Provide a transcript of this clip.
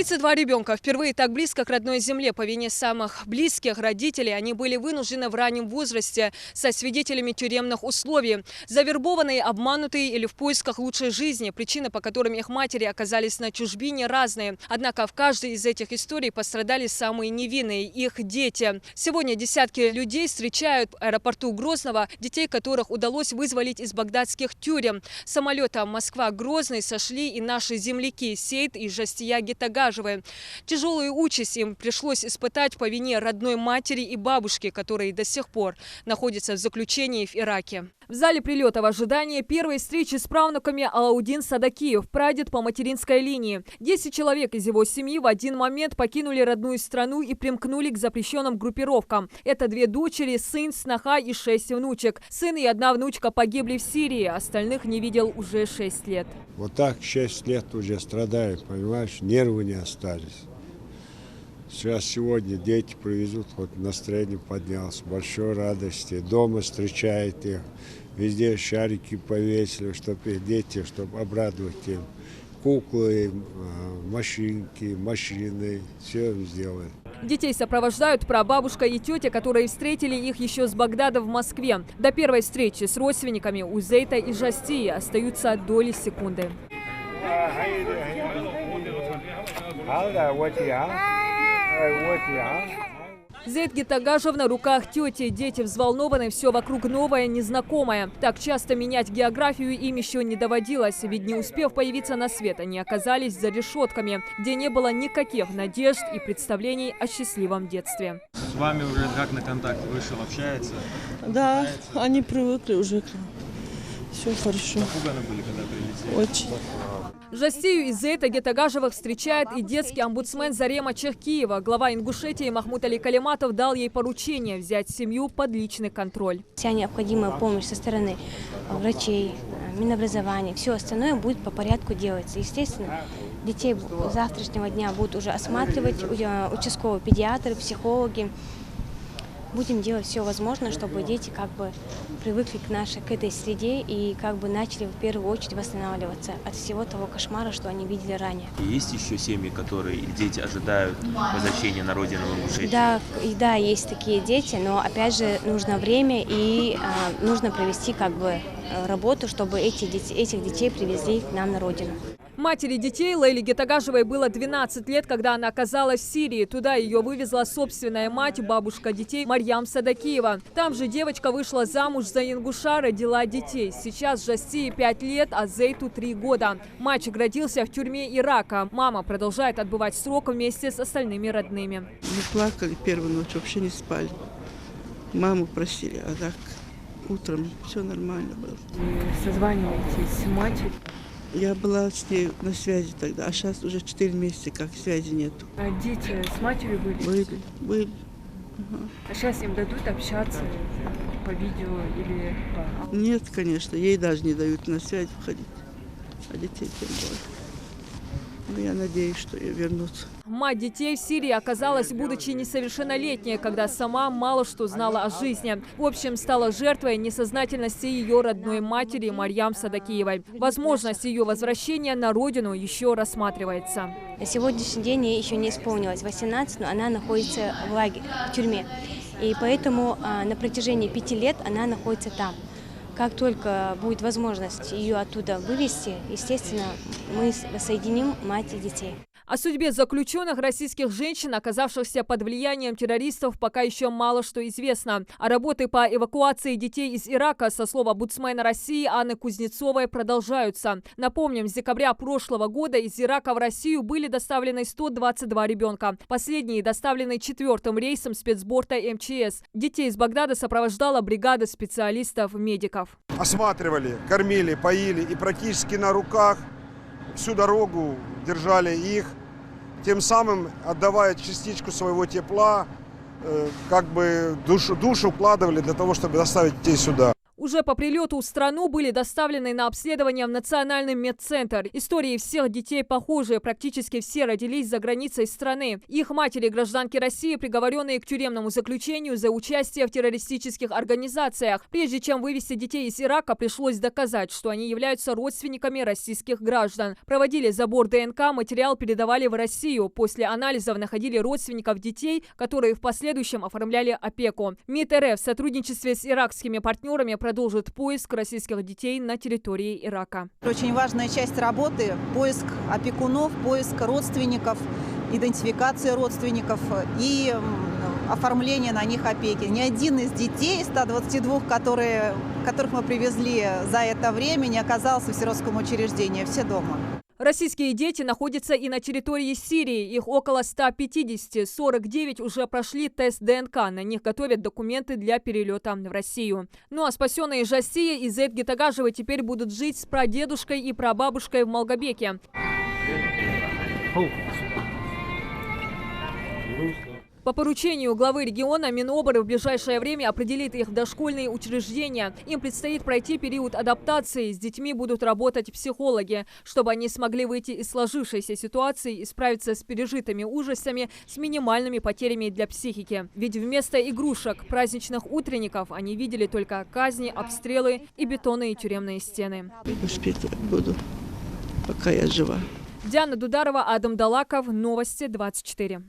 32 ребенка впервые так близко к родной земле по вине самых близких родителей. Они были вынуждены в раннем возрасте со свидетелями тюремных условий. Завербованные, обманутые или в поисках лучшей жизни. Причины, по которым их матери оказались на чужбине, разные. Однако в каждой из этих историй пострадали самые невинные – их дети. Сегодня десятки людей встречают в аэропорту Грозного детей, которых удалось вызволить из багдадских тюрем. С самолета Москва-Грозный сошли и наши земляки Сейд и Жастия Гетагажевы. Тяжелую участь им пришлось испытать по вине родной матери и бабушки, которые до сих пор находятся в заключении в Ираке. В зале прилета в ожидании первой встречи с правнуками Алаудин Садакиев, прадед по материнской линии. 10 человек из его семьи в один момент покинули родную страну и примкнули к запрещенным группировкам. Это 2 дочери, сын, сноха и 6 внучек. Сын и 1 внучка погибли в Сирии, остальных не видел уже 6 лет. Вот так 6 лет уже страдают, понимаешь, нервы не остались. Сегодня дети привезут, хоть настроение поднялось, большой радости. Дома встречают их, везде шарики повесили, чтобы дети, чтобы обрадовать им. Куклы, машинки, машины, все сделали. Детей сопровождают прабабушка и тетя, которые встретили их еще с Багдада в Москве. До первой встречи с родственниками у Зейта и Жастии остаются доли секунды. Зейд Гетагажев на руках тети. Дети взволнованы, все вокруг новое, незнакомое. Так часто менять географию им еще не доводилось. Ведь не успев появиться на свет, они оказались за решетками, где не было никаких надежд и представлений о счастливом детстве. С вами уже как на контакт вышел, общается? Да, они привыкли уже. Все хорошо. Напуганы были, когда прилетели? Очень. Жастию и Зейта Гетагажевых встречает и детский омбудсмен Зарема Чехкиева. Глава Ингушетии Махмуд Али Калиматов дал ей поручение взять семью под личный контроль. Вся необходимая помощь со стороны врачей, Минобразования, все остальное будет по порядку делаться. Естественно, детей с завтрашнего дня будут уже осматривать участковые педиатры, психологи. Будем делать все возможное, чтобы дети привыкли к этой среде и начали в первую очередь восстанавливаться от всего того кошмара, что они видели ранее. И есть еще семьи, которые дети ожидают возвращения на родину в Ингушетию? Да, есть такие дети, но опять же нужно время и нужно провести работу, чтобы этих детей привезли к нам на родину. Матери детей Лейле Гетагажевой было 12 лет, когда она оказалась в Сирии. Туда ее вывезла собственная мать, бабушка детей Марьям Садакиева. Там же девочка вышла замуж за ингуша, родила детей. Сейчас Жастии 5 лет, а Зейту 3 года. Мальчик родился в тюрьме Ирака. Мама продолжает отбывать срок вместе с остальными родными. Мы плакали первую ночь, вообще не спали. Маму просили, а так утром все нормально было. Вы созваниваетесь с матерью? Я была с ней на связи тогда, а сейчас уже 4 месяца, как связи нету. А дети с матерью были? Были. Ага. А сейчас им дадут общаться по видео или по... Нет, конечно, ей даже не дают на связь выходить, а детей тем более. Но я надеюсь, что ее вернутся. Мать детей в Сирии оказалась, будучи несовершеннолетней, когда сама мало что знала о жизни. В общем, стала жертвой несознательности ее родной матери Марьям Садакиевой. Возможность ее возвращения на родину еще рассматривается. На сегодняшний день ей еще не исполнилось 18, но она находится в тюрьме. И поэтому на протяжении 5 лет она находится там. Как только будет возможность ее оттуда вывести, естественно, мы соединим мать и детей. О судьбе заключенных российских женщин, оказавшихся под влиянием террористов, пока еще мало что известно. А работы по эвакуации детей из Ирака, со слов омбудсмена России Анны Кузнецовой, продолжаются. Напомним, с декабря прошлого года из Ирака в Россию были доставлены 122 ребенка. Последние доставлены 4-м рейсом спецборта МЧС. Детей из Багдада сопровождала бригада специалистов-медиков. Осматривали, кормили, поили и практически на руках всю дорогу держали их, тем самым отдавая частичку своего тепла, душу вкладывали для того, чтобы доставить детей сюда. Уже по прилету в страну были доставлены на обследование в Национальный медцентр. Истории всех детей похожие. Практически все родились за границей страны. Их матери – гражданки России, приговоренные к тюремному заключению за участие в террористических организациях. Прежде чем вывести детей из Ирака, пришлось доказать, что они являются родственниками российских граждан. Проводили забор ДНК, материал передавали в Россию. После анализов находили родственников детей, которые в последующем оформляли опеку. МИД РФ в сотрудничестве с иракскими партнерами продолжит поиск российских детей на территории Ирака. Очень важная часть работы – поиск опекунов, поиск родственников, идентификация родственников и оформление на них опеки. Ни один из детей, 122, которых мы привезли за это время, не оказался в сиротском учреждении. Все дома. Российские дети находятся и на территории Сирии. Их около 150. 49 уже прошли тест ДНК. На них готовят документы для перелета в Россию. Ну а спасенные Жасия и Зейд Гитагажевы теперь будут жить с прадедушкой и прабабушкой в Малгобеке. По поручению главы региона Минобр в ближайшее время определит их в дошкольные учреждения. Им предстоит пройти период адаптации. С детьми будут работать психологи, чтобы они смогли выйти из сложившейся ситуации и справиться с пережитыми ужасами с минимальными потерями для психики. Ведь вместо игрушек, праздничных утренников они видели только казни, обстрелы и бетонные тюремные стены. Воспитывать буду, пока я жива. Диана Дударова, Адам Далаков. Новости 24.